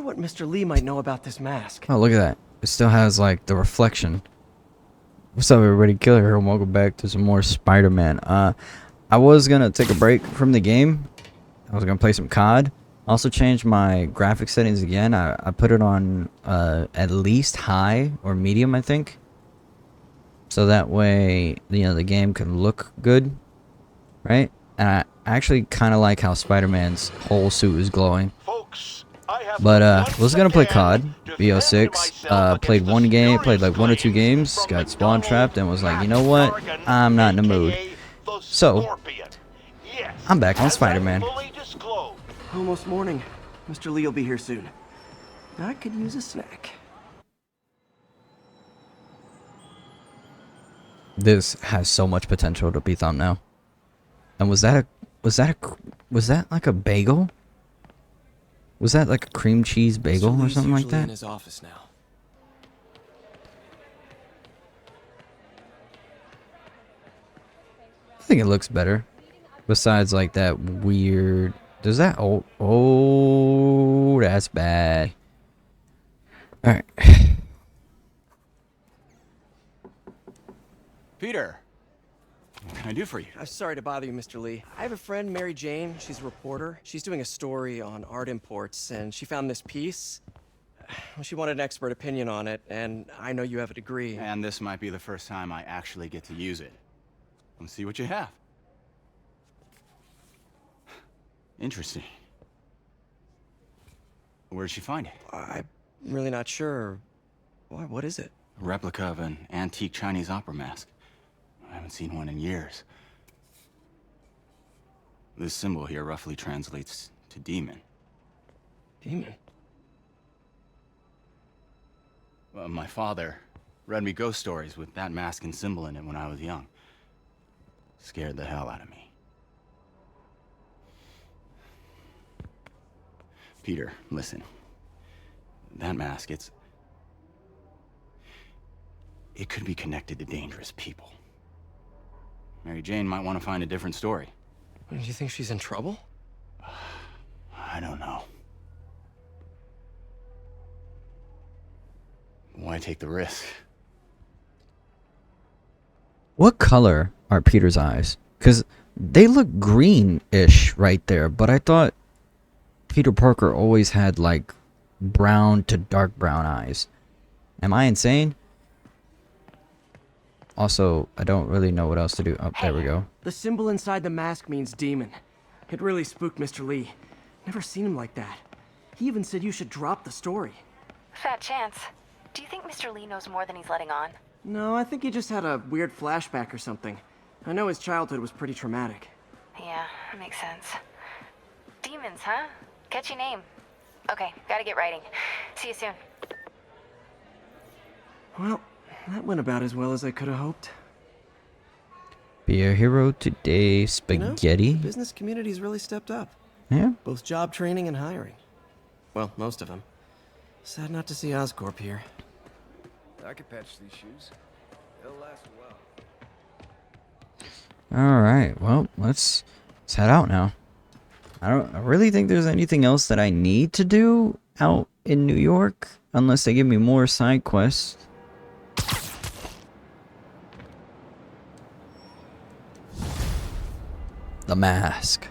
what Mr. Lee might know about this mask. Oh, look at that. It still has, like, the reflection. What's up, everybody? Killer here, and welcome back to some more Spider-Man. I was gonna take a break from the game. I was gonna play some COD. Also changed my graphic settings again. I put it on at least high or medium, I think. So that way, you know, the game can look good, right? And I actually kind of like how Spider-Man's whole suit is glowing. But was gonna play COD, BO6. Played one game, played like 1 or 2 games, got spawn trapped, and was like, you know what? I'm not in the mood. So I'm back on Spider-Man. Almost morning. Mr. Lee will be here soon. I could use a snack. This has so much potential to be thumbnail. And was that like a bagel? Was that like a cream cheese bagel or something like that? In his office now. I think it looks better. Besides like that weird. Does that? Oh, that's bad. All right. Peter, what can I do for you? I'm sorry to bother you, Mr. Lee. I have a friend, Mary Jane. She's a reporter. She's doing a story on art imports, and she found this piece. Well, she wanted an expert opinion on it, and I know you have a degree. And this might be the first time I actually get to use it. Let's see what you have. Interesting. Where'd she find it? I'm really not sure. Why, what is it? A replica of an antique Chinese opera mask. I haven't seen one in years. This symbol here roughly translates to demon. Demon? Well, my father read me ghost stories with that mask and symbol in it when I was young. Scared the hell out of me. Peter, listen. That mask, it could be connected to dangerous people. Mary Jane might want to find a different story. Do you think she's in trouble? I don't know. Why take the risk? What color are Peter's eyes? Because they look green-ish right there, but I thought Peter Parker always had like brown to dark brown eyes. Am I insane? Also, I don't really know what else to do. Oh, there we go. The symbol inside the mask means demon. It really spooked Mr. Lee. Never seen him like that. He even said you should drop the story. Fat chance. Do you think Mr. Lee knows more than he's letting on? No, I think he just had a weird flashback or something. I know his childhood was pretty traumatic. Yeah, that makes sense. Demons, huh? Catchy name. Okay, gotta get writing. See you soon. Well, that went about as well as I could have hoped. Be a hero today, spaghetti. The business community's really stepped up. Yeah. Both job training and hiring. Well, most of them. Sad not to see Oscorp here. I could patch these shoes. They'll last a while. All right. Well, let's head out now. I really think there's anything else that I need to do out in New York, unless they give me more side quests. The mask.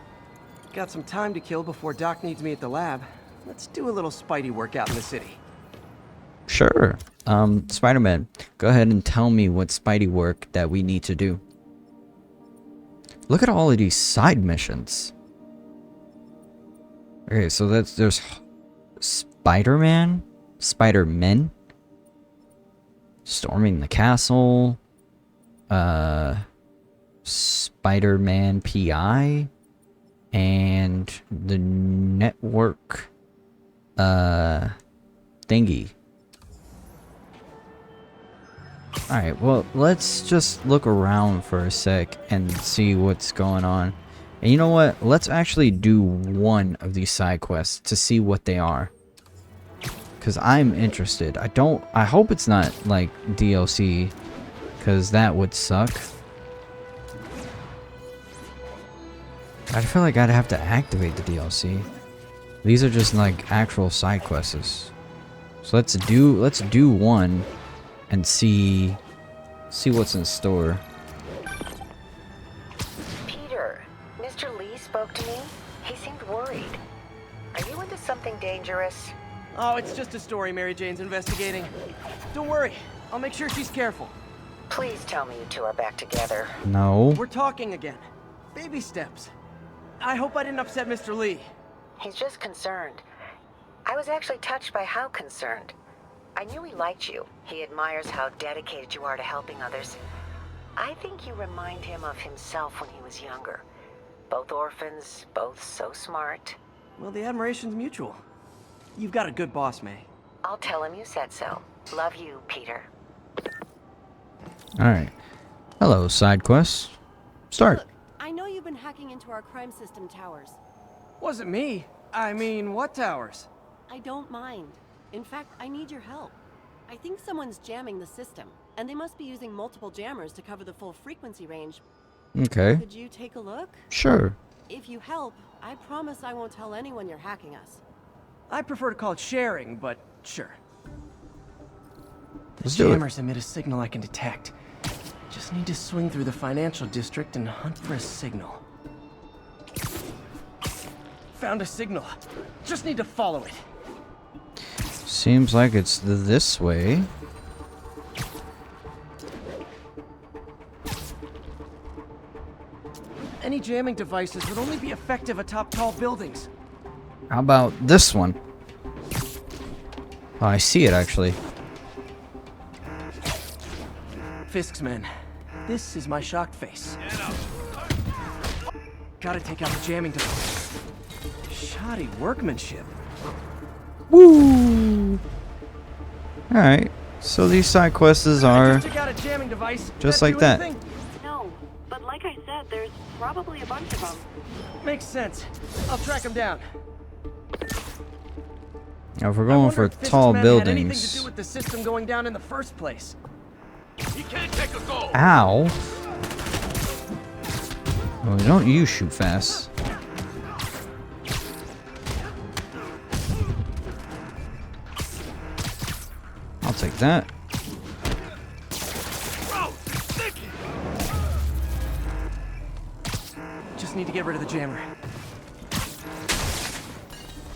Got some time to kill before Doc needs me at the lab. Let's do a little Spidey workout in the city. Sure. Spider-Man, go ahead and tell me what Spidey work that we need to do. Look at all of these side missions. Okay, so there's Spider-Man, Spider-Men, storming the castle, Spider-Man PI, and the network, thingy. Alright, well, let's just look around for a sec and see what's going on. And you know what? Let's actually do one of these side quests to see what they are. Because I'm interested. I hope it's not like DLC, because that would suck. I feel like I'd have to activate the DLC. These are just like actual side quests. So let's do one and see what's in store. Peter, Mr. Lee spoke to me. He seemed worried. Are you into something dangerous? Oh, it's just a story Mary Jane's investigating. Don't worry, I'll make sure she's careful. Please tell me you two are back together. No. We're talking again. Baby steps. I hope I didn't upset Mr. Lee. He's just concerned. I was actually touched by how concerned. I knew he liked you. He admires how dedicated you are to helping others. I think you remind him of himself when he was younger. Both orphans, both so smart. Well, the admiration's mutual. You've got a good boss, May. I'll tell him you said so. Love you, Peter. Alright. Hello, side quests. Start. Look, I know you've been hacking into our crime system towers. Wasn't me. I mean, what towers? I don't mind. In fact, I need your help. I think someone's jamming the system, and they must be using multiple jammers to cover the full frequency range. Okay. Could you take a look? Sure. If you help, I promise I won't tell anyone you're hacking us. I prefer to call it sharing, but sure. Let's do it. Jammers emit a signal I can detect. Just need to swing through the financial district and hunt for a signal. Found a signal. Just need to follow it. Seems like it's this way. Any jamming devices would only be effective atop tall buildings. How about this one? Oh, I see it actually. Fisk's men. This is my shocked face. Gotta take out the jamming device. Shoddy workmanship. Woo! Alright, so these side quests I are just took out a jamming device. just That like do that. anything? No, but like I said, there's probably a bunch of them. Makes sense. I'll track them down. Now, if we're I going wonder for if Fisk's tall men had anything to buildings. do with the system going down in the first place. Ow! Oh, don't you shoot fast. I'll take that. Just need to get rid of the jammer.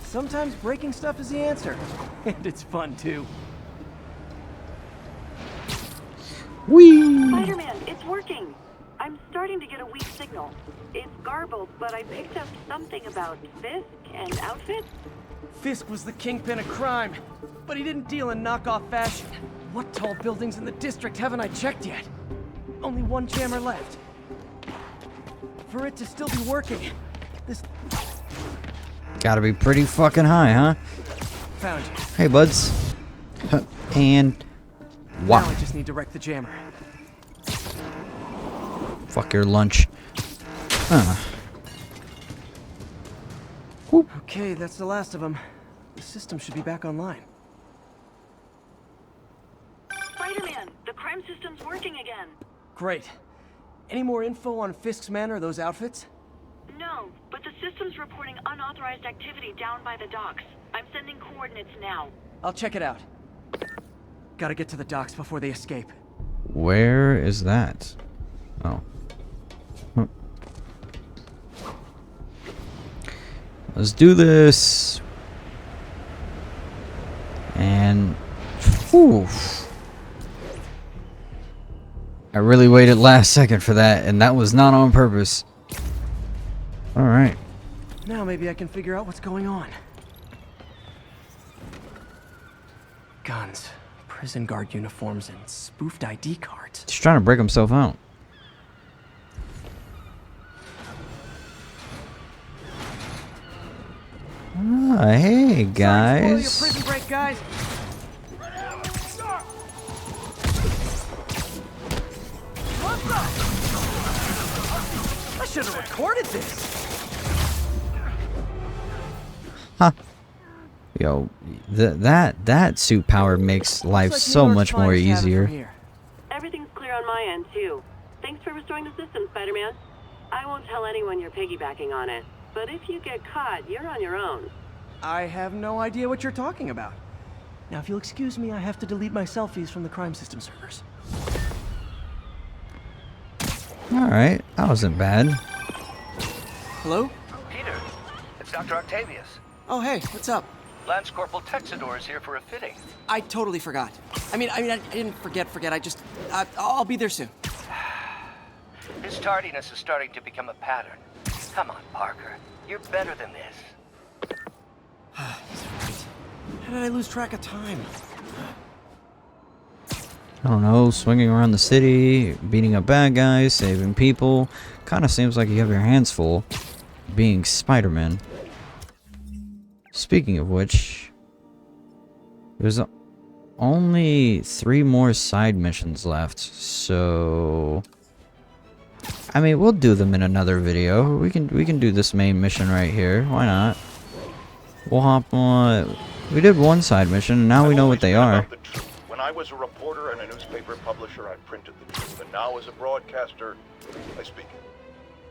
Sometimes breaking stuff is the answer. And it's fun, too. Whee! Spider-Man, it's working. I'm starting to get a weak signal. It's garbled, but I picked up something about Fisk and outfits. Fisk was the kingpin of crime, but he didn't deal in knockoff fashion. What tall buildings in the district haven't I checked yet? Only one jammer left. For it to still be working, this... Gotta be pretty fucking high, huh? Found you. Hey, buds. And... Now wow. I just need to wreck the jammer. Fuck your lunch. Okay, that's the last of them. The system should be back online. Spider-Man, the crime system's working again. Great. Any more info on Fisk's men or those outfits? No, but the system's reporting unauthorized activity down by the docks. I'm sending coordinates now. I'll check it out. Gotta get to the docks before they escape. Where is that? Oh. Huh. Let's do this. And... whew. I really waited last second for that, and that was not on purpose. Alright. Now maybe I can figure out what's going on. Guns, prison guard uniforms, and spoofed ID cards. He's trying to break himself out. Ah, hey Sorry to spoil your guys. prison break, guys. What the? I should have recorded this. Huh. Yo, that suit power makes life Looks like so New York's much more finest have it from easier. here. Everything's clear on my end, too. Thanks for restoring the system, Spider-Man. I won't tell anyone you're piggybacking on it, but if you get caught, you're on your own. I have no idea what you're talking about. Now, if you'll excuse me, I have to delete my selfies from the crime system servers. Alright, that wasn't bad. Hello? Peter, it's Dr. Octavius. Oh, hey, what's up? Lance Corporal Texador is here for a fitting. I totally forgot. I didn't forget. I just, I'll be there soon. His tardiness is starting to become a pattern. Come on, Parker. You're better than this. He's right. How did I lose track of time? I don't know, swinging around the city, beating up bad guys, saving people. Kind of seems like you have your hands full being Spider-Man. Speaking of which, there's only 3 more side missions left, so I mean, we'll do them in another video. We can do this main mission right here. Why not? We'll hop on. We did one side mission, and now we know what they are. When I was a reporter and a newspaper publisher, I printed the truth. And now as a broadcaster, I speak it.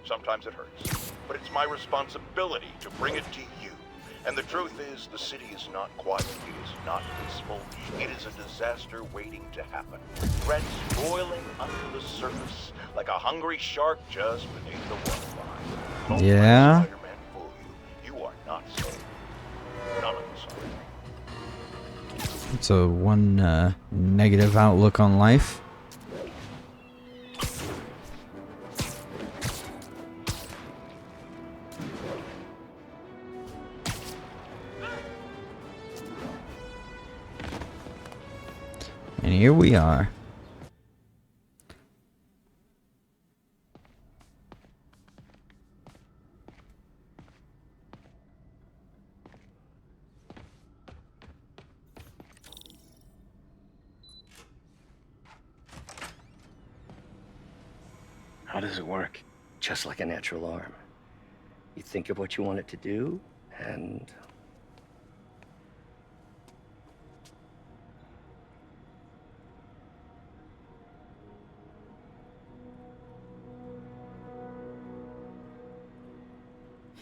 Sometimes it hurts. But it's my responsibility to bring it to you. And the truth is, the city is not quiet. It is not peaceful. It is a disaster waiting to happen. Threats boiling under the surface, like a hungry shark just beneath the waterline. Don't Yeah. let Spider-Man fool you. You are not safe. None of us are. It's a one negative outlook on life. And here we are. How does it work? Just like a natural arm. You think of what you want it to do, and...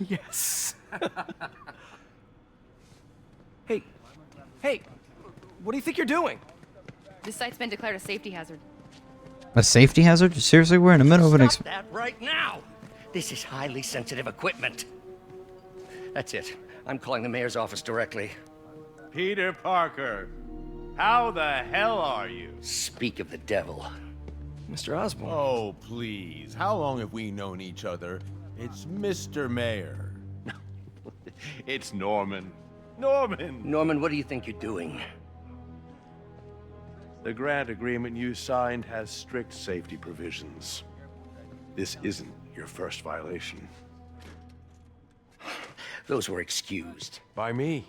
Yes. Hey, what do you think you're doing? This site's been declared a safety hazard. A safety hazard? Seriously, we're in the middle of an Stop that right now! This is highly sensitive equipment. That's it. I'm calling the mayor's office directly. Peter Parker, how the hell are you? Speak of the devil. Mr. Osborn. Oh, please. How long have we known each other? It's Mr. Mayor. It's Norman. Norman! Norman, what do you think you're doing? The grant agreement you signed has strict safety provisions. This isn't your first violation. Those were excused. By me.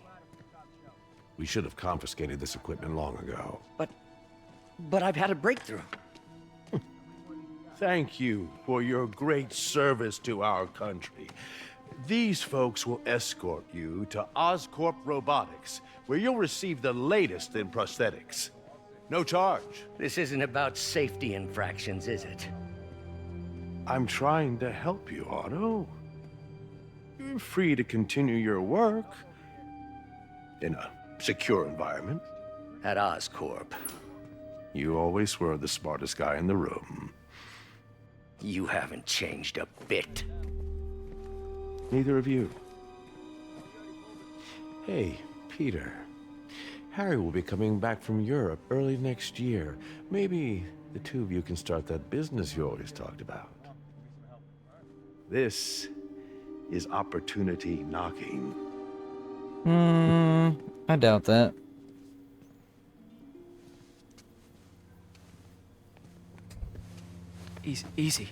We should have confiscated this equipment long ago. But I've had a breakthrough. Thank you for your great service to our country. These folks will escort you to Oscorp Robotics, where you'll receive the latest in prosthetics. No charge. This isn't about safety infractions, is it? I'm trying to help you, Otto. You're free to continue your work in a secure environment. At Oscorp. You always were the smartest guy in the room. You haven't changed a bit. Neither of you. Hey, Peter. Harry will be coming back from Europe early next year. Maybe the two of you can start that business you always talked about. This is opportunity knocking. I doubt that. Easy.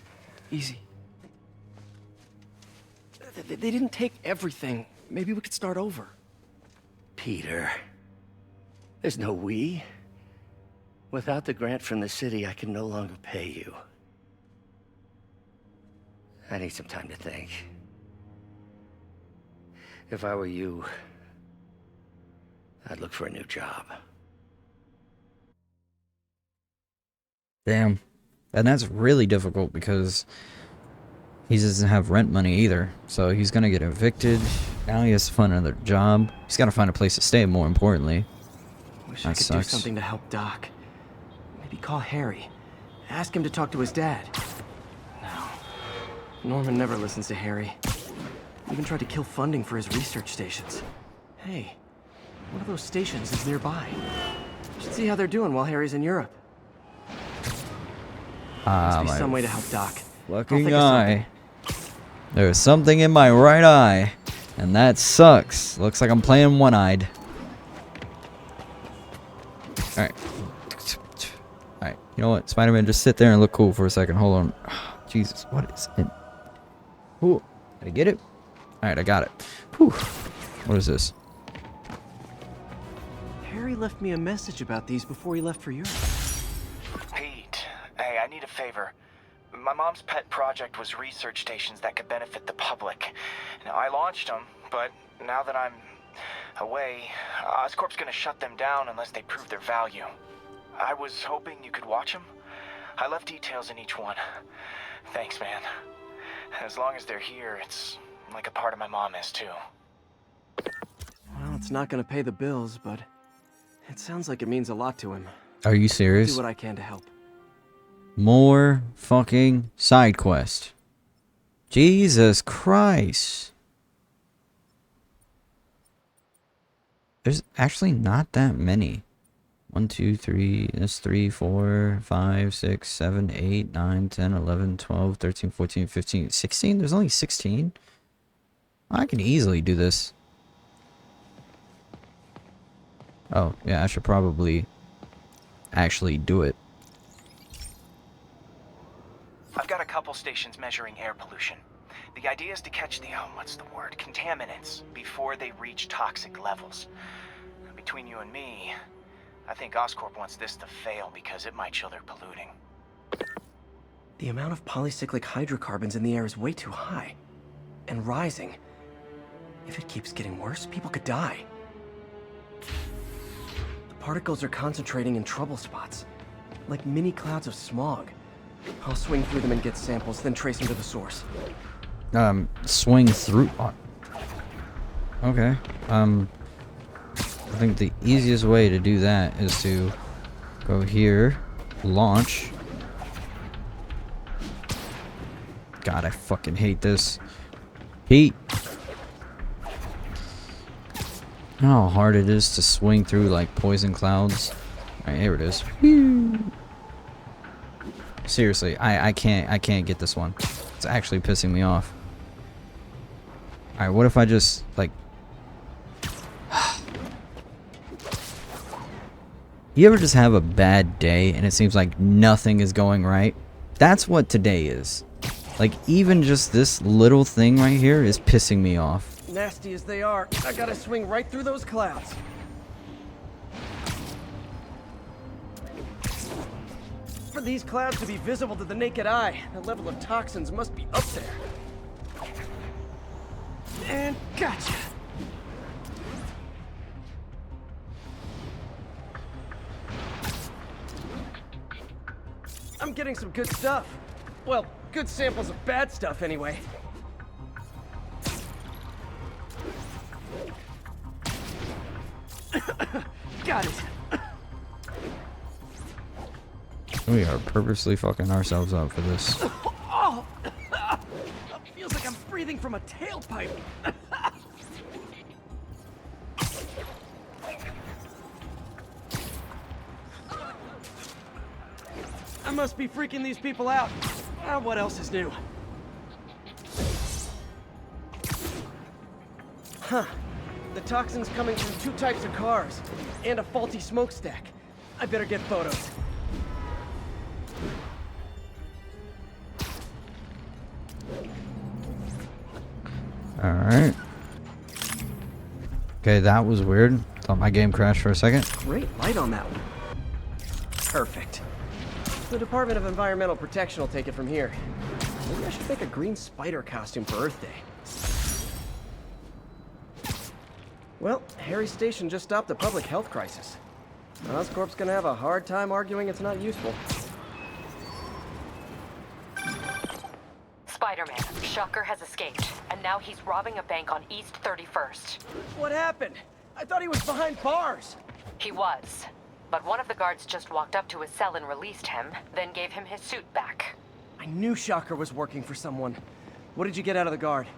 They didn't take everything. Maybe we could start over. Peter. There's no we. Without the grant from the city, I can no longer pay you. I need some time to think. If I were you, I'd look for a new job. Damn. And that's really difficult because he doesn't have rent money either. So he's gonna get evicted. Now he has to find another job. He's got to find a place to stay, more importantly. Wish That I could do sucks. something to help Doc. Maybe call Harry. Ask him to talk to his dad. No. Norman never listens to Harry. Even tried to kill funding for his research stations. Hey, one of those stations is nearby. Should see how they're doing while Harry's in Europe. Must be some way to help Doc. I'll think Fucking of eye. There's something in my right eye, and that sucks. Looks like I'm playing one-eyed. Alright. Alright, you know what? Spider-Man, just sit there and look cool for a second. Hold on. Jesus, what is it? Ooh, did I get it? Alright, I got it. Whew. What is this? Harry left me a message about these before he left for Europe. Pete, hey, I need a favor. My mom's pet project was research stations that could benefit the public. Now, I launched them, but now that I'm away, Oscorp's gonna shut them down unless they prove their value. I was hoping you could watch them. I left details in each one. Thanks, man. As long as they're here, it's like a part of my mom is, too. Well, it's not gonna pay the bills, but it sounds like it means a lot to him. Are you I'll serious? do what I can to help. More fucking side quest. Jesus Christ. There's actually not that many. 1, 2, 3, that's 3, 4, 5, 6, 7, 8, 9, 10, 11, 12, 13, 14, 15, 16? There's only 16? I can easily do this. Oh, yeah, I should probably actually do it. I've got a couple stations measuring air pollution. The idea is to catch the, what's the word, contaminants before they reach toxic levels. Between you and me, I think Oscorp wants this to fail because it might show they're polluting. The amount of polycyclic hydrocarbons in the air is way too high. And rising. If it keeps getting worse, people could die. The particles are concentrating in trouble spots, like mini clouds of smog. I'll swing through them and get samples, then trace them to the source. Swing through. Okay. I think the easiest way to do that is to go here, launch. God, I fucking hate this. Heat. You know how hard it is to swing through like poison clouds? Alright, here it is. Whew. Seriously, I can't get this one. It's actually pissing me off. Alright, what if I just like you ever just have a bad day and it seems like nothing is going right? That's what today is. Like, even just this little thing right here is pissing me off. Nasty as they are, I gotta swing right through those clouds. For these clouds to be visible to the naked eye, the level of toxins must be up there. And gotcha. I'm getting some good stuff. Well, good samples of bad stuff anyway. Got it. We are purposely fucking ourselves up for this. Oh, feels like I'm breathing from a tailpipe. I must be freaking these people out. What else is new? Huh. The toxin's coming from 2 types of cars, and a faulty smokestack. I better get photos. Alright. Okay, that was weird. Thought my game crashed for a second. Great light on that one. Perfect. The Department of Environmental Protection will take it from here. Maybe I should make a green spider costume for Earth Day. Well, Harry's station just stopped a public health crisis. Oscorp's gonna have a hard time arguing it's not useful. Spider-Man, Shocker has escaped, and now he's robbing a bank on East 31st. What happened? I thought he was behind bars. He was. But one of the guards just walked up to his cell and released him, then gave him his suit back. I knew Shocker was working for someone. What did you get out of the guard?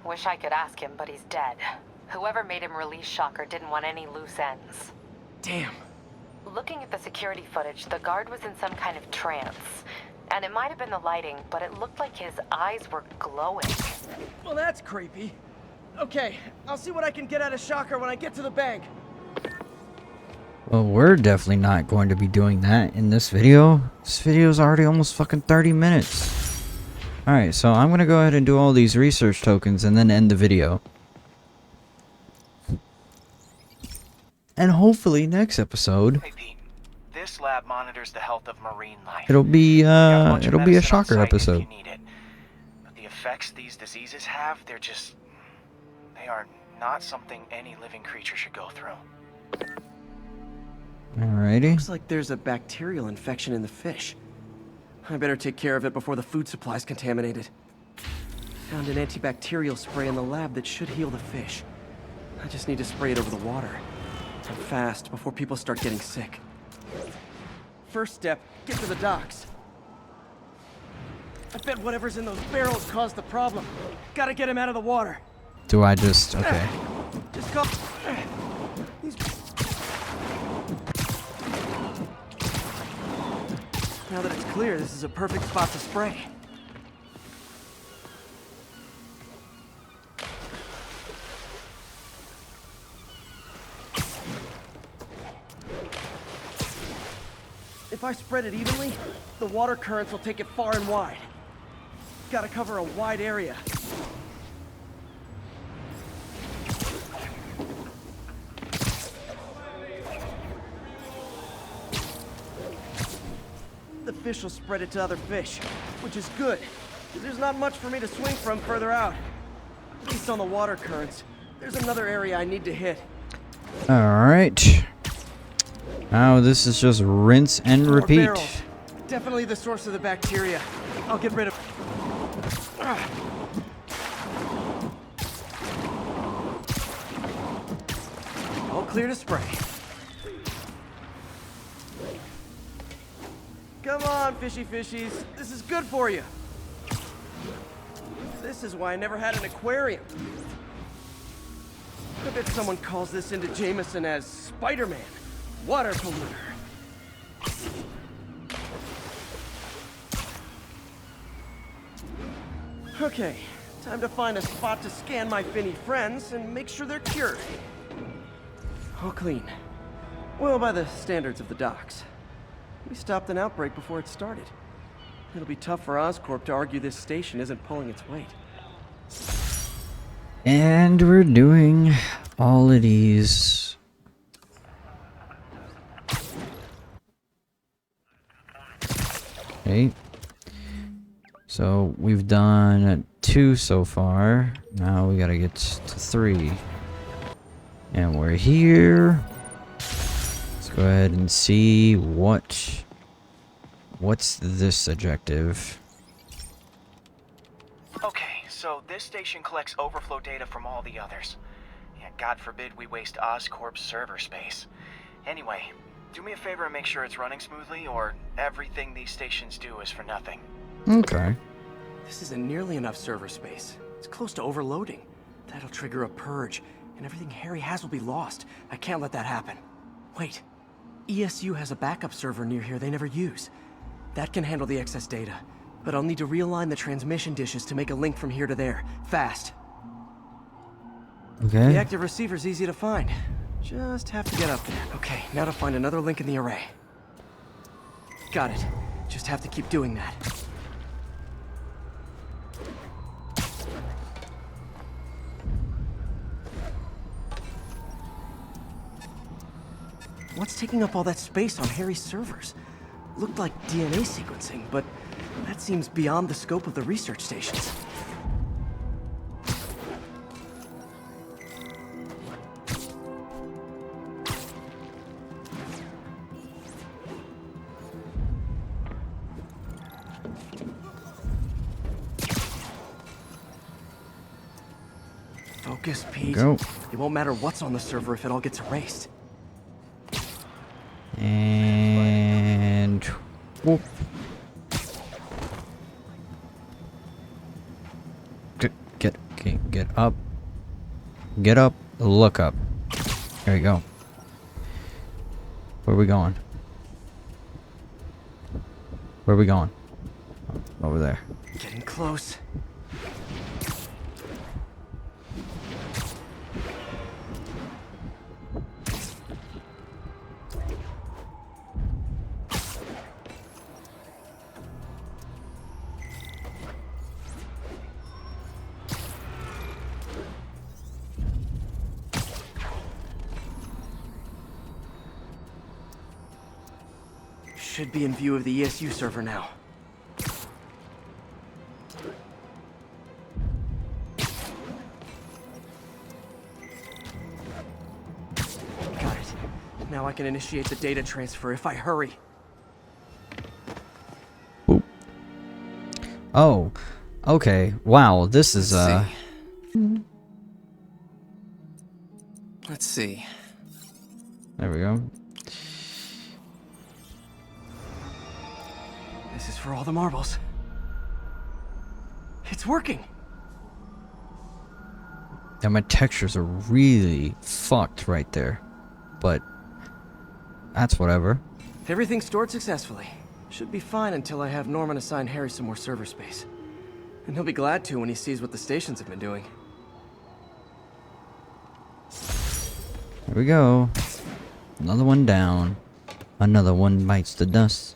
Wish I could ask him, but he's dead. Whoever made him release Shocker didn't want any loose ends. Damn. Looking at the security footage, the guard was in some kind of trance. And it might have been the lighting, but it looked like his eyes were glowing. Well, that's creepy. Okay, I'll see what I can get out of Shocker when I get to the bank. Well, we're definitely not going to be doing that in this video. This video is already almost fucking 30 minutes. Alright, so I'm going to go ahead and do all these research tokens and then end the video. And hopefully next episode, Hey Pete, this lab monitors the health of marine life. it'll be a medicine on Shocker site if episode. you need it. But the effects these diseases have, they are not something any living creature should go through. Alrighty. Looks like there's a bacterial infection in the fish. I better take care of it before the food supply's contaminated. Found an antibacterial spray in the lab that should heal the fish. I just need to spray it over the water. And fast, before people start getting sick. First step, get to the docks. I bet whatever's in those barrels caused the problem. Gotta get him out of the water. Do I just... okay. Just go... These... Now that it's clear, this is a perfect spot to spray. If I spread it evenly, the water currents will take it far and wide. Gotta cover a wide area. The fish will spread it to other fish, which is good. There's not much for me to swing from further out. At least on the water currents. There's another area I need to hit. Alright. Now this is just rinse and More repeat. barrels. Definitely the source of the bacteria. I'll get rid of... All clear to spray. Come on, fishy fishies. This is good for you. This is why I never had an aquarium. I bet someone calls this into Jameson as Spider-Man. Water polluter. Okay, time to find a spot to scan my finny friends and make sure they're cured. All clean. Well, by the standards of the docks. We stopped an outbreak before it started. It'll be tough for Oscorp to argue this station isn't pulling its weight. And we're doing all of these. Okay. So we've done 2 so far. Now we gotta get to 3. And we're here. Let's go ahead and see what's this objective. Okay, so this station collects overflow data from all the others. Yeah, God forbid we waste Oscorp's server space. Anyway, do me a favor and make sure it's running smoothly, or everything these stations do is for nothing. Okay. This isn't nearly enough server space. It's close to overloading. That'll trigger a purge, and everything Harry has will be lost. I can't let that happen. Wait. ESU has a backup server near here they never use. That can handle the excess data, but I'll need to realign the transmission dishes to make a link from here to there, fast. Okay. The active receiver's easy to find. Just have to get up there. Okay, now to find another link in the array. Got it. Just have to keep doing that. What's taking up all that space on Harry's servers? Looked like DNA sequencing, but that seems beyond the scope of the research stations. Focus, Pete. Go. It won't matter what's on the server if it all gets erased. And whoop. Get up. Get up. Look up. There we go. Where are we going? Where are we going? Over there. Getting close. Should be in view of the ESU server now. Got it. Now I can initiate the data transfer if I hurry. Boop. Oh, okay. Wow, this is Let's see. There we go. This is for all the marbles. It's working. And my textures are really fucked right there. But that's whatever. Everything stored successfully. Should be fine until I have Norman assign Harry some more server space. And he'll be glad to when he sees what the stations have been doing. There we go. Another one down. Another one bites the dust.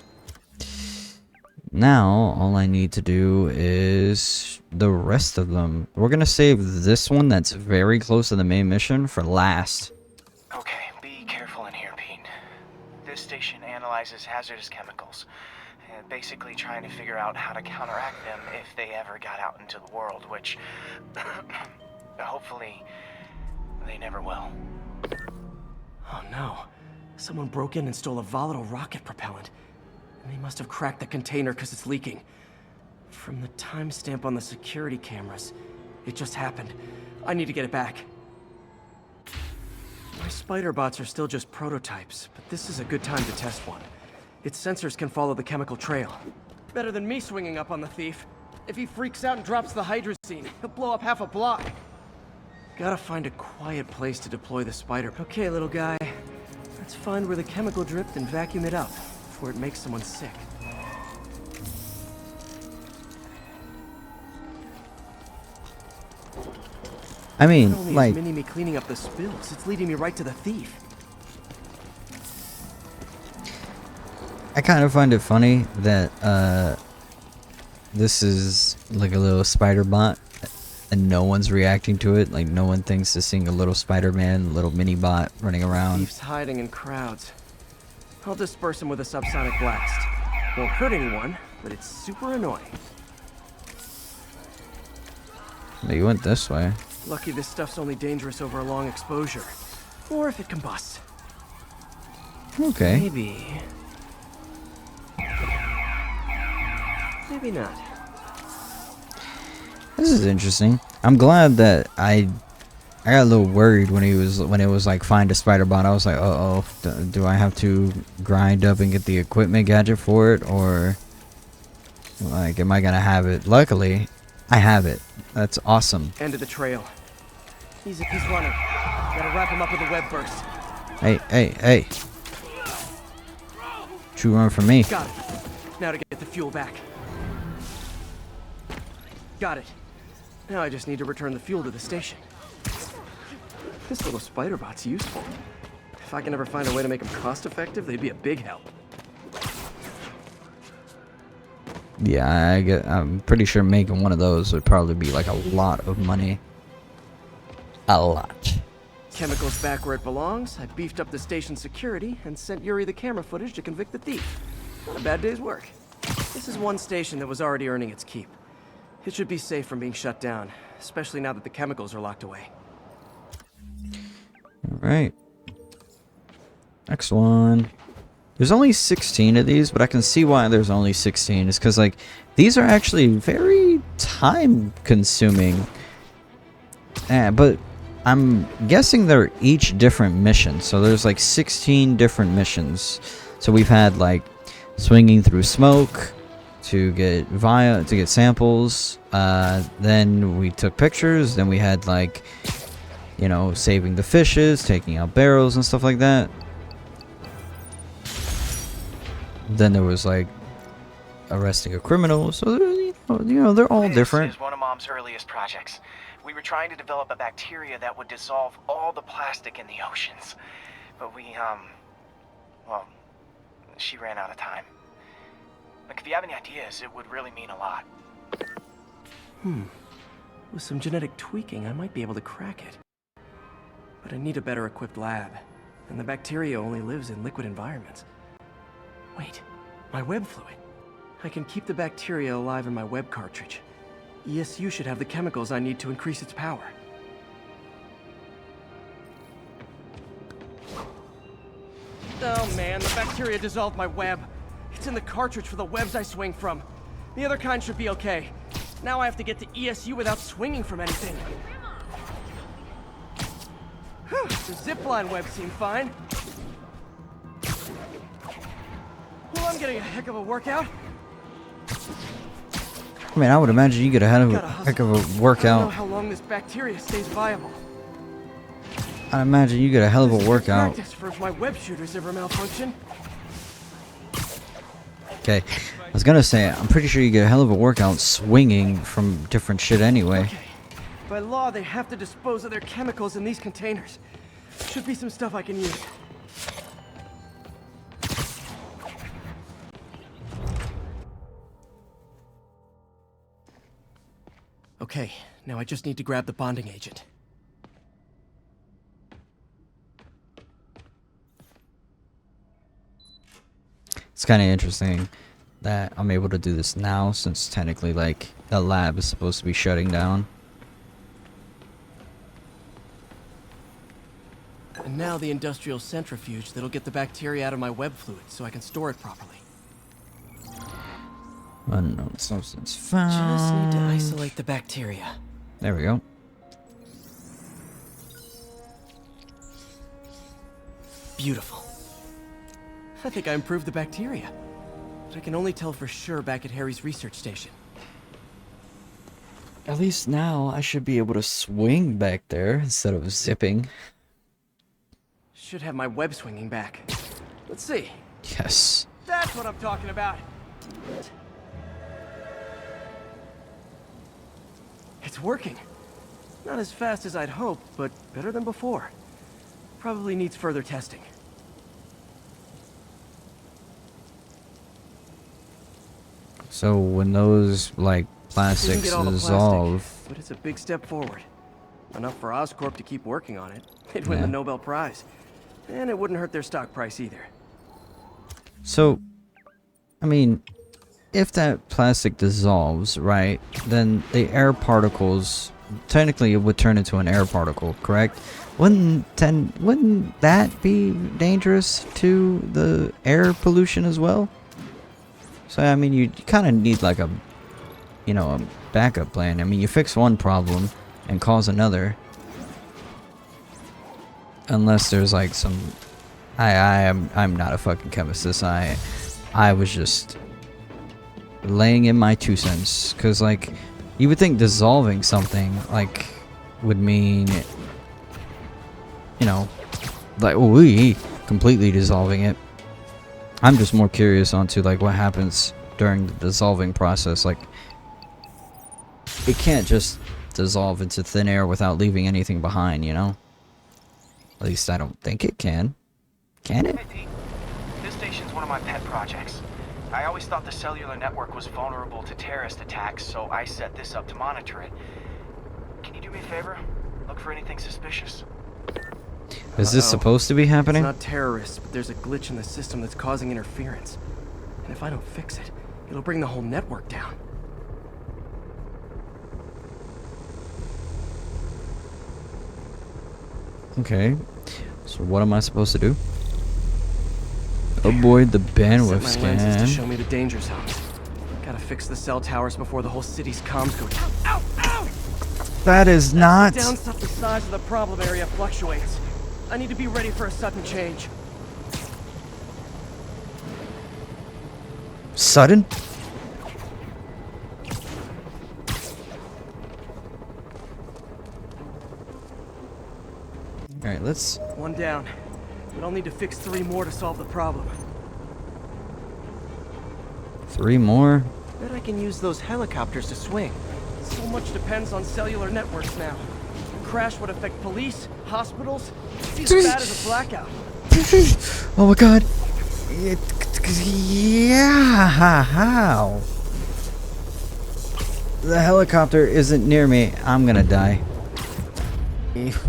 Now, all I need to do is the rest of them. We're gonna save this one that's very close to the main mission for last. Okay, be careful in here, Pete. This station analyzes hazardous chemicals, basically trying to figure out how to counteract them if they ever got out into the world, which hopefully they never will. Oh no. Someone broke in and stole a volatile rocket propellant. And they must have cracked the container because it's leaking. From the timestamp on the security cameras, it just happened. I need to get it back. My spider bots are still just prototypes, but this is a good time to test one. Its sensors can follow the chemical trail. Better than me swinging up on the thief. If he freaks out and drops the hydrazine, he'll blow up half a block. Gotta find a quiet place to deploy the spider. Okay, little guy. Let's find where the chemical dripped and vacuum it up before it makes someone sick. I mean, Not only like, is Mini-Me cleaning up the spills, it's leading me right to the thief. I kind of find it funny that this is like a little spider bot and no one's reacting to it. Like, no one thinks to seeing a little Spider-Man, little mini bot running around. Thief's hiding in crowds. I'll disperse him with a subsonic blast. Won't hurt anyone, but it's super annoying. But you went this way. Lucky this stuff's only dangerous over a long exposure. Or if it combusts. Okay. Maybe not. This is interesting. I'm glad that I got a little worried when it was like find a spider bot. I was like, uh oh, do I have to grind up and get the equipment gadget for it, or like am I gonna have it? Luckily, I have it. That's awesome. End of the trail. He's running. Gotta wrap him up with a web burst. Hey! True run for me. Got it. Now to get the fuel back. Got it. Now I just need to return the fuel to the station. This little spider bot's useful. If I can ever find a way to make them cost-effective, they'd be a big help. Yeah, I'm pretty sure making one of those would probably be like a lot of money. A lot. Chemicals back where it belongs. I beefed up the station security and sent Yuri the camera footage to convict the thief. Not a bad day's work. This is one station that was already earning its keep. It should be safe from being shut down, especially now that the chemicals are locked away. Alright. Next one. There's only 16 of these, but I can see why there's only 16. It's because, like, these are actually very time-consuming. But I'm guessing they're each different missions. So there's like 16 different missions. So we've had like swinging through smoke to get samples. Then we took pictures. Then we had like, you know, saving the fishes, taking out barrels and stuff like that. Then there was like arresting a criminal. So they're all different. This is one of Mom's earliest projects. We were trying to develop a bacteria that would dissolve all the plastic in the oceans. But well, she ran out of time. Like, if you have any ideas, it would really mean a lot. With some genetic tweaking, I might be able to crack it. But I need a better equipped lab. And the bacteria only lives in liquid environments. Wait, my web fluid. I can keep the bacteria alive in my web cartridge. ESU should have the chemicals I need to increase its power. Oh man, the bacteria dissolved my web. It's in the cartridge for the webs I swing from. The other kind should be okay. Now I have to get to ESU without swinging from anything. The zipline webs seem fine. Well, I'm getting a heck of a workout. I mean, I would imagine you get a heck of a workout. I don't know how long this bacteria stays viable. I imagine you get a hell of a workout. Practice for if my web shooters ever malfunction. Okay, I was gonna say, I'm pretty sure you get a hell of a workout swinging from different shit anyway. Okay. By law, they have to dispose of their chemicals in these containers. Should be some stuff I can use. Okay, now I just need to grab the bonding agent. It's kind of interesting that I'm able to do this now, since technically, like, the lab is supposed to be shutting down. And now the industrial centrifuge that'll get the bacteria out of my web fluid so I can store it properly. Unknown substance found. Just need to isolate the bacteria. There we go. Beautiful. I think I improved the bacteria. But I can only tell for sure back at Harry's research station. At least now I should be able to swing back there instead of zipping. Should have my web swinging back. Let's see. Yes. That's what I'm talking about. It's working. Not as fast as I'd hoped, but better than before. Probably needs further testing. So when those, like, plastics Didn't get all the dissolve... plastic, but it's a big step forward. Enough for Oscorp to keep working on it. They'd win the Nobel Prize. And it wouldn't hurt their stock price either. So, I mean, if that plastic dissolves, right, then the air particles, technically it would turn into an air particle, correct? Wouldn't that be dangerous to the air pollution as well? So, I mean, you kind of need like a backup plan. I mean, you fix one problem and cause another. Unless there's like some... I'm not a fucking chemist. I was just laying in my 2 cents. Because, like, you would think dissolving something, like, would mean, you know, like, completely dissolving it. I'm just more curious onto, like, what happens during the dissolving process. Like, it can't just dissolve into thin air without leaving anything behind, you know? At least I don't think it can. Can it? Hey, Pete. This station's one of my pet projects. I always thought the cellular network was vulnerable to terrorist attacks, so I set this up to monitor it. Can you do me a favor? Look for anything suspicious. Is this supposed to be happening? It's not terrorists, but there's a glitch in the system that's causing interference. And if I don't fix it, it'll bring the whole network down. Okay. So what am I supposed to do? Avoid the bandwidth Set my lenses to scan. show me the danger zones. Gotta fix the cell towers before the whole city's comms go down. Ow! Ow! That is not... The size of the problem area fluctuates. I need to be ready for a sudden change. Sudden? Alright, let's... One down. But I'll need to fix 3 more to solve the problem. 3 more? Bet I can use those helicopters to swing. So much depends on cellular networks now. A crash would affect police, hospitals. It's as bad as a blackout. Oh my god. Yeah, how? The helicopter isn't near me. I'm gonna die.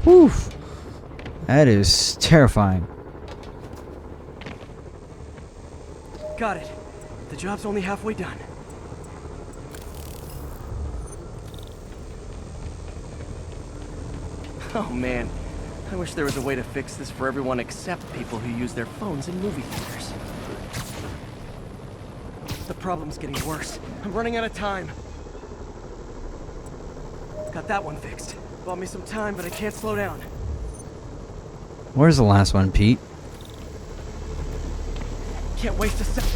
Whew. That is terrifying. Got it. The job's only halfway done. Oh man, I wish there was a way to fix this for everyone except people who use their phones in movie theaters. The problem's getting worse. I'm running out of time. Got that one fixed. Bought me some time, but I can't slow down. Where's the last one, Pete? Can't waste a second.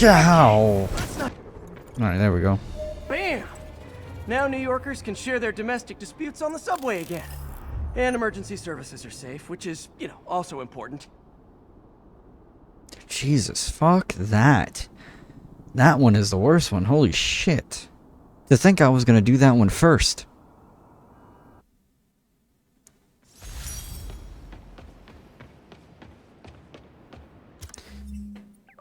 Ow! Alright, there we go. Bam! Now New Yorkers can share their domestic disputes on the subway again. And emergency services are safe, which is, you know, also important. Jesus, fuck that. That one is the worst one. Holy shit. To think I was gonna do that one first.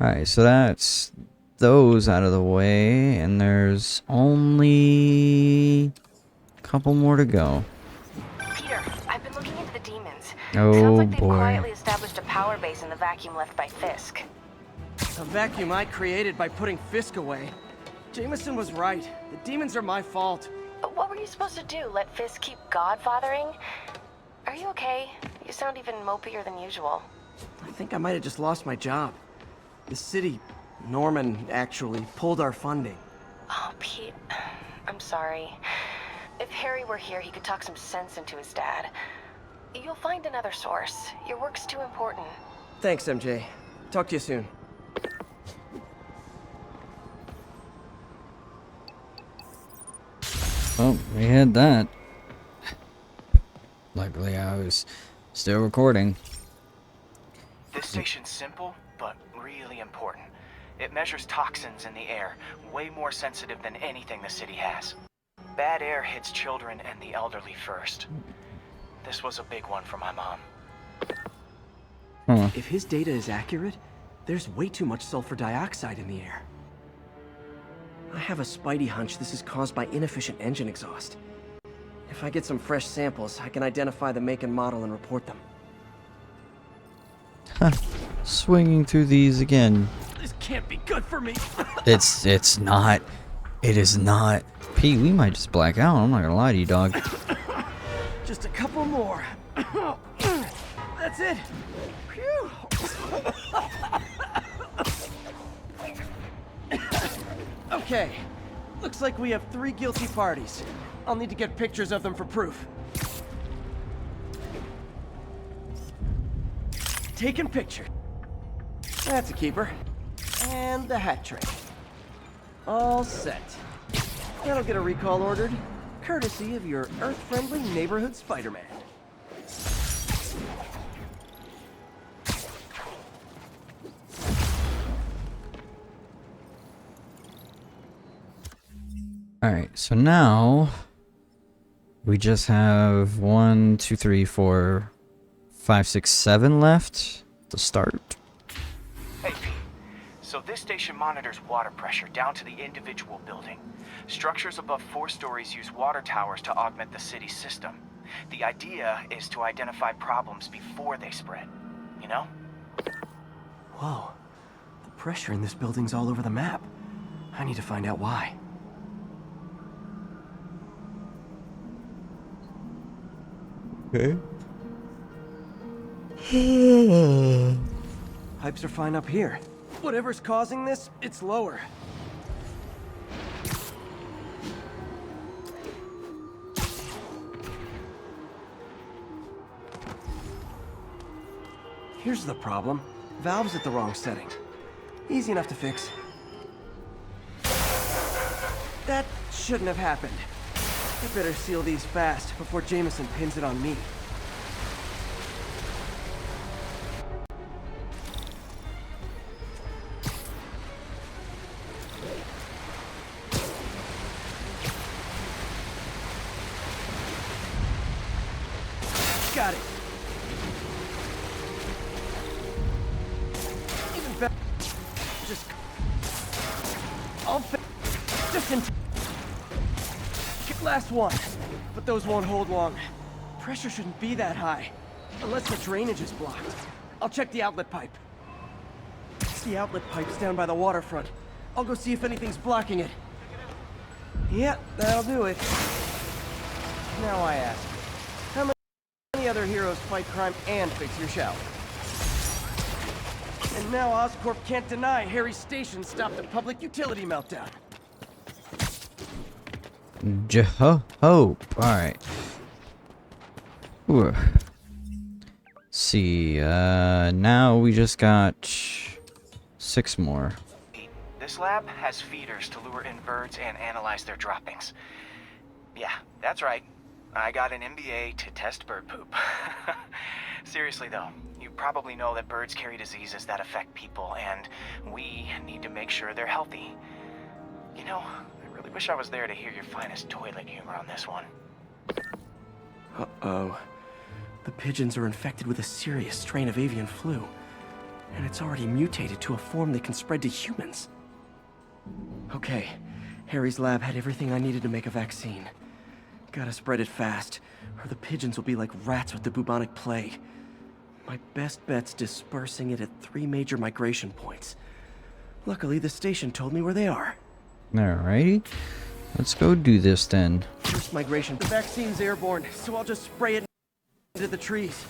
Alright, so that's those out of the way, and there's only a couple more to go. Peter, I've been looking into the demons. Oh, Sounds like they've boy. quietly established a power base in the vacuum left by Fisk. A vacuum I created by putting Fisk away. Jameson was right. The demons are my fault. What were you supposed to do? Let Fisk keep godfathering? Are you okay? You sound even mopier than usual. I think I might have just lost my job. The city, Norman, actually, pulled our funding. Oh, Pete. I'm sorry. If Harry were here, he could talk some sense into his dad. You'll find another source. Your work's too important. Thanks, MJ. Talk to you soon. Oh, we had that. Luckily, I was still recording. This station's simple, but really important. It measures toxins in the air, way more sensitive than anything the city has. Bad air hits children and the elderly first. This was a big one for my mom. Huh. If his data is accurate, there's way too much sulfur dioxide in the air. I have a spidey hunch this is caused by inefficient engine exhaust. If I get some fresh samples, I can identify the make and model and report them. Swinging through these again. This can't be good for me. It's not. It is not. Pete, we might just black out. I'm not gonna lie to you, dog. Just a couple more. That's it. Phew. Okay. Looks like we have 3 guilty parties. I'll need to get pictures of them for proof. Taking picture. That's a keeper. And the hat trick. All set. That'll get a recall ordered, courtesy of your Earth-friendly neighborhood Spider-Man. Alright, so now we just have 1, 2, 3, 4, 5, 6, 7 left to start. Hey, Pete. So this station monitors water pressure down to the individual building. Structures above 4 stories use water towers to augment the city's system. The idea is to identify problems before they spread, you know? Whoa. The pressure in this building's all over the map. I need to find out why. Okay. Pipes are fine up here. Whatever's causing this, it's lower. Here's the problem. Valve's at the wrong setting. Easy enough to fix. That shouldn't have happened. I better seal these fast before Jameson pins it on me. Got it. Even better. Just. Just in. Last one. But those won't hold long. Pressure shouldn't be that high. Unless the drainage is blocked. I'll check the outlet pipe. The outlet pipe's down by the waterfront. I'll go see if anything's blocking it. Yeah, that'll do it. Now I ask. How many other heroes fight crime and fix your shower? And now Oscorp can't deny Harry's station stopped a public utility meltdown. Hope. Alright. See, now we just got 6 more. This lab has feeders to lure in birds and analyze their droppings. Yeah, that's right. I got an MBA to test bird poop. Seriously though, you probably know that birds carry diseases that affect people, and we need to make sure they're healthy. You know, I really wish I was there to hear your finest toilet humor on this one. Uh-oh. The pigeons are infected with a serious strain of avian flu, and it's already mutated to a form that can spread to humans. Okay, Harry's lab had everything I needed to make a vaccine. Gotta spread it fast, or the pigeons will be like rats with the bubonic plague. My best bet's dispersing it at 3 major migration points. Luckily, the station told me where they are. Alrighty. Let's go do this then. First migration. The vaccine's airborne, so I'll just spray it into the trees.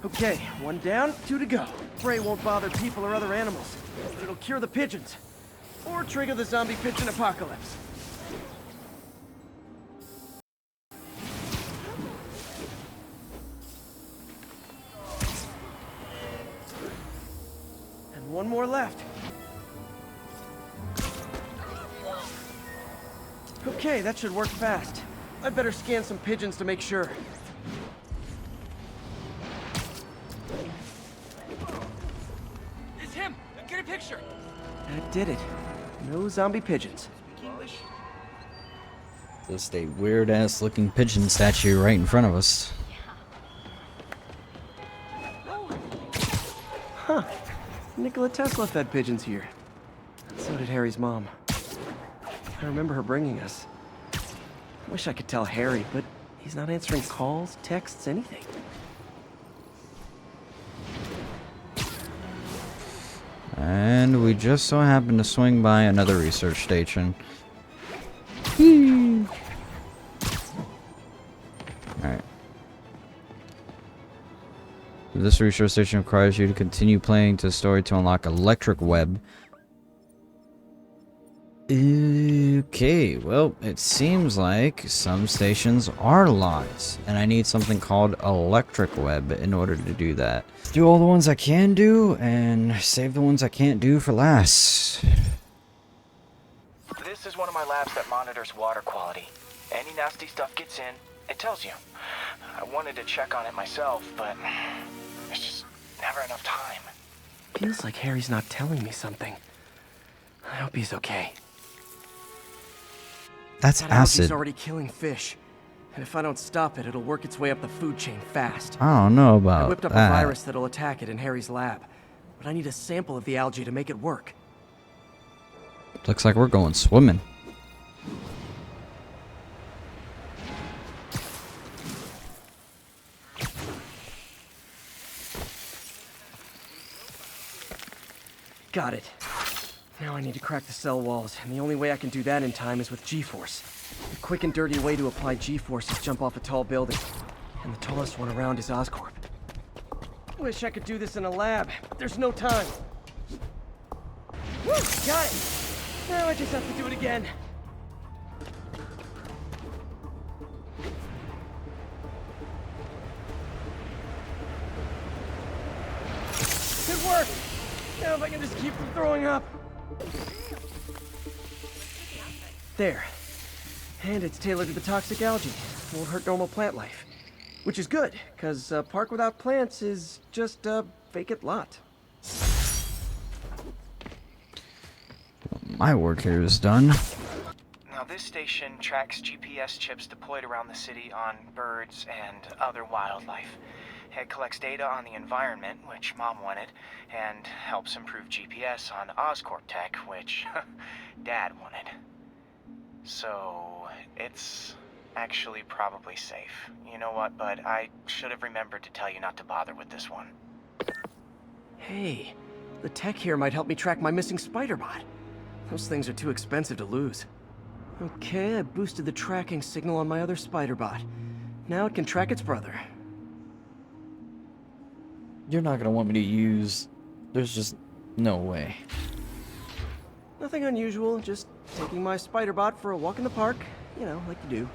Okay, 1 down, 2 to go. Spray won't bother people or other animals, but it'll cure the pigeons. Or trigger the zombie pigeon apocalypse. And 1 more left. Okay, that should work fast. I better scan some pigeons to make sure. It's him! Get a picture! That did it. No zombie pigeons. Just a weird ass looking pigeon statue right in front of us. Huh. Nikola Tesla fed pigeons here. So did Harry's mom. I remember her bringing us. Wish I could tell Harry, but he's not answering calls, texts, anything. And we just so happened to swing by another research station. Alright. This research station requires you to continue playing to the story to unlock Electric Web. Okay, well, it seems like some stations are locked, and I need something called Electric Web in order to do that. Do all the ones I can do, and save the ones I can't do for last. This is one of my labs that monitors water quality. Any nasty stuff gets in, it tells you. I wanted to check on it myself, but there's just never enough time. Feels like Harry's not telling me something. I hope he's okay. That's That acid. algae's already killing fish. And if I don't stop it, it'll work its way up the food chain fast. I don't know about I whipped up that. a virus that'll attack it in Harry's lab. But I need a sample of the algae to make it work. Looks like we're going swimming. Got it. Now I need to crack the cell walls, and the only way I can do that in time is with G-Force. The quick and dirty way to apply G-Force is jump off a tall building. And the tallest one around is Oscorp. Wish I could do this in a lab, but there's no time. Woo! Got it! Now I just have to do it again. Good work! Now if I can just keep from throwing up. There. And it's tailored to the toxic algae. Won't hurt normal plant life. Which is good, because a park without plants is just a vacant lot. My work here is done. Now this station tracks GPS chips deployed around the city on birds and other wildlife. It collects data on the environment, which Mom wanted, and helps improve GPS on Oscorp tech, which Dad wanted. So, it's actually probably safe. You know what, bud? I should have remembered to tell you not to bother with this one. Hey, the tech here might help me track my missing spider bot. Those things are too expensive to lose. Okay, I boosted the tracking signal on my other spider bot. Now it can track its brother. You're not gonna want me to use... There's just no way. Nothing unusual, just taking my spider bot for a walk in the park. You know, like you do.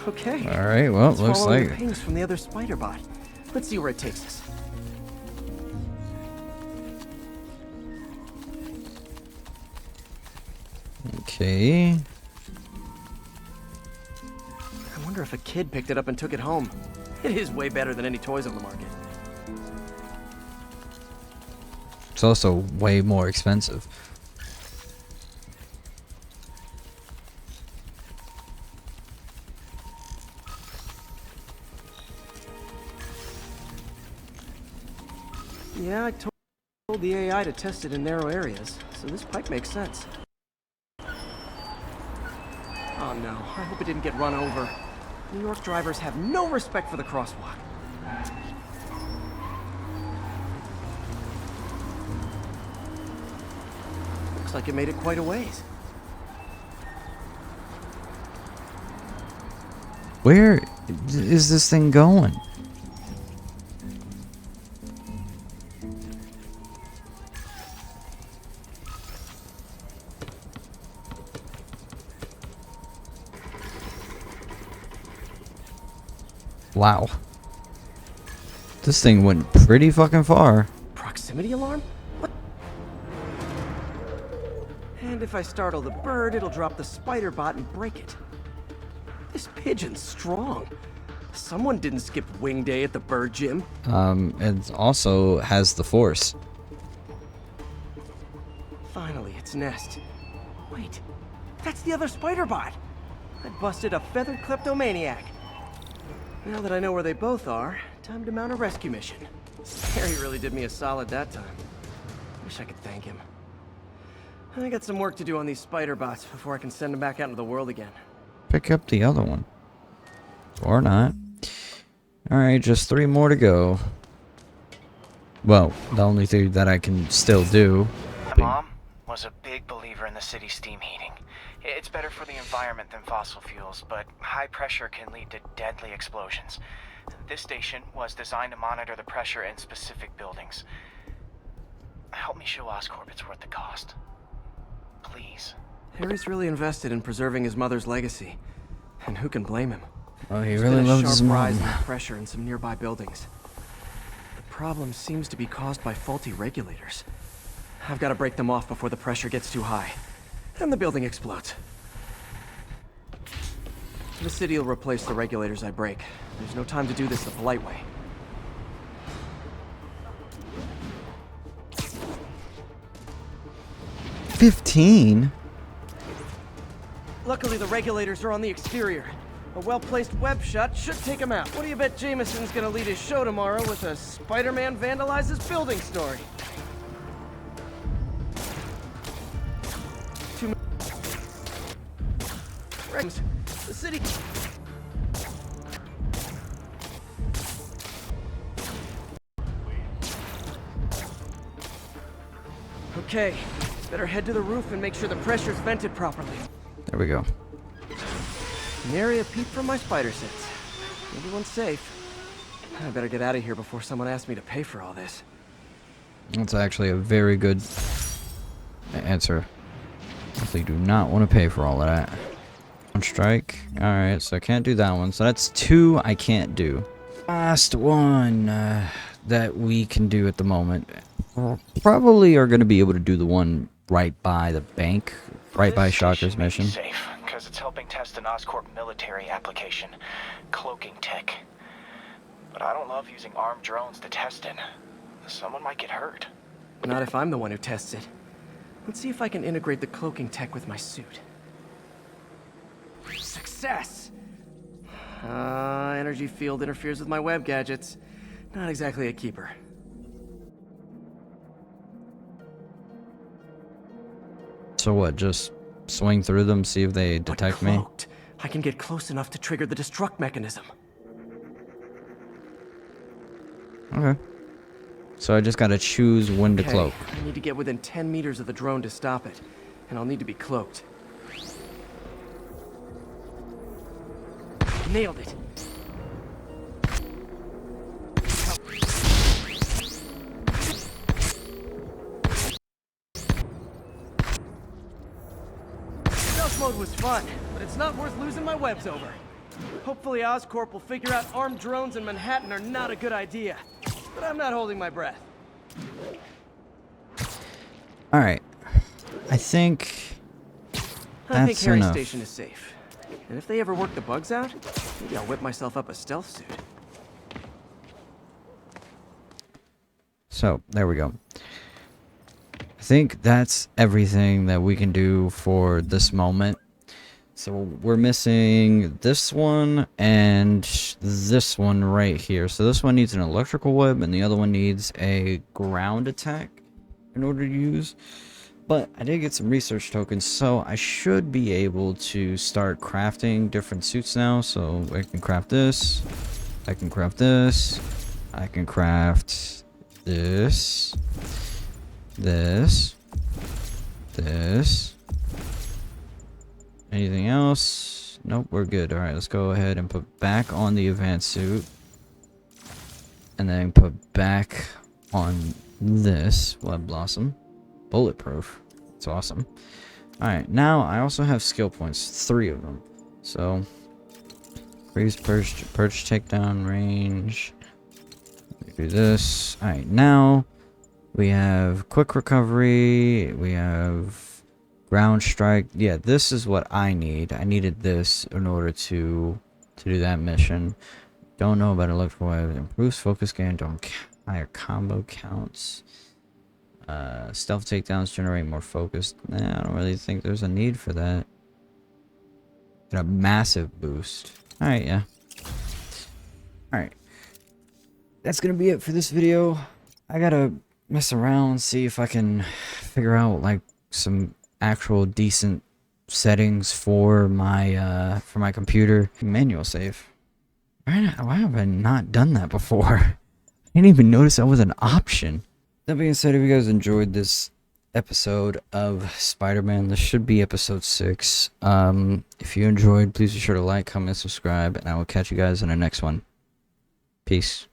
Okay. Alright, well, Let's looks follow the like... pings from the other spider bot. Let's see where it takes us. Okay. I wonder if a kid picked it up and took it home. It is way better than any toys on the market. It's also way more expensive. Yeah, I told the AI to test it in narrow areas, so this pipe makes sense. Oh no, I hope it didn't get run over. New York drivers have no respect for the crosswalk. Looks like it made it quite a ways. Where is this thing going? Wow. This thing went pretty fucking far. Proximity alarm? What? And if I startle the bird, it'll drop the spider bot and break it. This pigeon's strong. Someone didn't skip wing day at the bird gym. It also has the force. Finally, its nest. Wait, that's the other spider bot. I busted a feathered kleptomaniac. Now that I know where they both are, time to mount a rescue mission. Harry really did me a solid that time. Wish I could thank him. I got some work to do on these spider bots before I can send them back out into the world again. Pick up the other one. Or not. Alright, just 3 more to go. Well, the only thing that I can still do. My mom was a big believer in the city's steam heating. It's better for the environment than fossil fuels, but high pressure can lead to deadly explosions. This station was designed to monitor the pressure in specific buildings. Help me show Oscorp it's worth the cost. Please. Harry's really invested in preserving his mother's legacy. And who can blame him? Oh, he There's really been a loves sharp his rise mom. in the pressure in some nearby buildings. The problem seems to be caused by faulty regulators. I've got to break them off before the pressure gets too high. And the building explodes. The city will replace the regulators I break. There's no time to do this the polite way. $15? Luckily, the regulators are on the exterior. A well-placed web shot should take him out. What do you bet Jameson's gonna lead his show tomorrow with a Spider-Man vandalizes building story? The city... Okay, better head to the roof and make sure the pressure's vented properly. There we go. Nary a peep from my spider sense. Everyone's safe. I better get out of here before someone asks me to pay for all this. That's actually a very good answer. They do not want to pay for all of that. One strike. Alright, so I can't do that one. So that's 2 I can't do. Last one that we can do at the moment. Probably are going to be able to do the one right by the bank. Right by Shocker's mission. Safe, because it's helping test an Oscorp military application. Cloaking tech. But I don't love using armed drones to test it. Someone might get hurt. Not if I'm the one who tests it. Let's see if I can integrate the cloaking tech with my suit. Success! Energy field interferes with my web gadgets. Not exactly a keeper. So what, just swing through them, see if they detect me? I can get close enough to trigger the destruct mechanism. Okay. So I just gotta choose when to cloak. I need to get within 10 meters of the drone to stop it, and I'll need to be cloaked. Nailed it. Stealth mode was fun, but it's not worth losing my webs over. Hopefully Oscorp will figure out armed drones in Manhattan are not a good idea. But I'm not holding my breath. Alright. I think I think that's Harry's enough. station is safe. And if they ever work the bugs out, maybe I'll whip myself up a stealth suit. So, there we go. I think that's everything that we can do for this moment. So we're missing this one and this one right here. So this one needs an electrical web and the other one needs a ground attack in order to use. But I did get some research tokens, so I should be able to start crafting different suits now. So I can craft this, I can craft this, I can craft this, this. Anything else? Nope, we're good. Alright, let's go ahead and put back on the advanced suit. And then put back on this Web Blossom. Bulletproof. It's awesome. Alright, now I also have skill points. 3 of them. So, increase purge takedown range. Do this. Alright, now we have quick recovery. We have ground strike. Yeah, this is what I need. I needed this in order to do that mission. Don't know about electrical wave. Improves focus gain. Higher combo counts. Stealth takedowns generate more focus. Nah, I don't really think there's a need for that. Get a massive boost. Alright, yeah. Alright. That's gonna be it for this video. I gotta mess around, see if I can figure out like some actual decent settings for my computer. Manual save. Why have I not done that before? I didn't even notice that was an option. That being said, if you guys enjoyed this episode of Spider-Man, this should be episode 6. If you enjoyed, please be sure to like, comment, subscribe, and I will catch you guys in the next one. Peace.